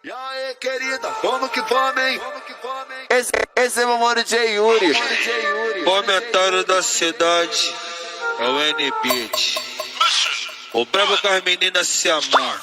E aí, querida, vamos que vamos, hein? Esse é meu mano J. Yuri. Comentário da cidade é o N-Beat. O brabo com as meninas se amar.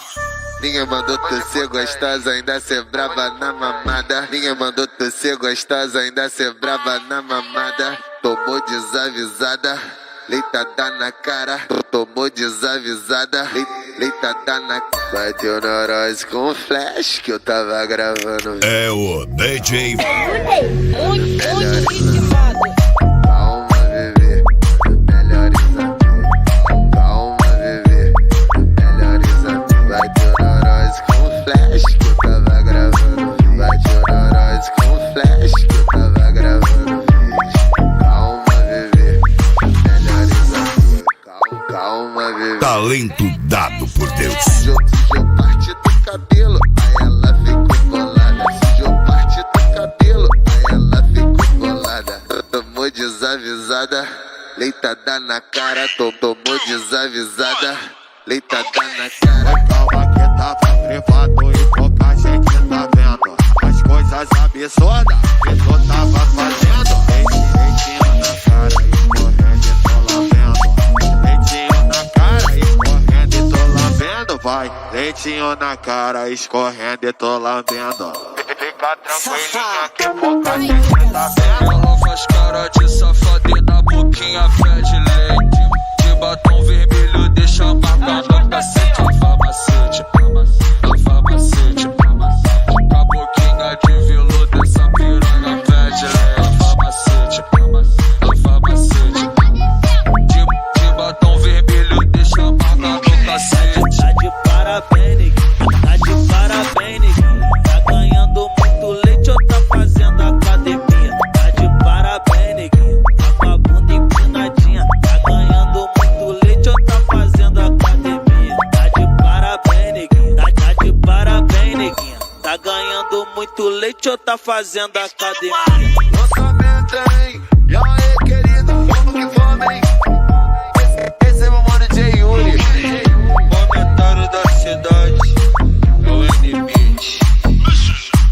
Ninguém mandou tu ser gostosa, ainda ser braba na mamada. Ninguém mandou tu ser gostosa, ainda ser braba na mamada. Tomou desavisada, leitada na cara. Tomou desavisada, leitada na cara. Bateu neurose com flash que eu tava gravando. É o DJ. Muito ritmado. Calma, bebê, melhores amigos. Calma, bebê, melhores amigos. Bateu neurose com flash que eu tava gravando. Bateu neurose com flash que eu tava gravando. Calma, bebê, melhores amigos. Calma, bebê. Talento dado por Deus. Se eu partir do cabelo, aí ela ficou bolada. Se eu partir do cabelo, aí ela ficou bolada. Tomou desavisada, leitada na cara. Tomou desavisada, leitada na cara. Calma que tava privado e pouca gente tá vendo as coisas absurdas que tu tava fazendo. Leitinho na cara e correndo e tô lambendo. Leitinho na cara e correndo e tô lambendo. Vai, leitinho na cara escorrendo e tô lambendo. Fica tranquilinha que pouca gente tá vendo. Ela faz cara de safada e na boquinha fede leite. De batom vermelho deixa a marca no cacete. Lava macete, lava macete. Com a boquinha de veludo essa piranha fede leite. Lava macete, lava macete. De batom vermelho deixa a marca no cacete. Tá de parabéns, neguinho. Tá de parabéns, neguinho. Tá ganhando muito leite ou tá fazendo academia? Tá de parabéns, neguinho. Tá com a bunda empinadinha. Tá ganhando muito leite ou tá fazendo academia? Tá de parabéns, neguinho. Tá de parabéns, neguinho. Tá ganhando muito leite ou tá fazendo academia? Lançamento, hein? E aí, querida, vamos que vamos, hein? Esse é meu mano J. Yuri. Comentário da cidade é o N-Beat.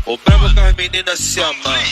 O brabo com as meninas se amar.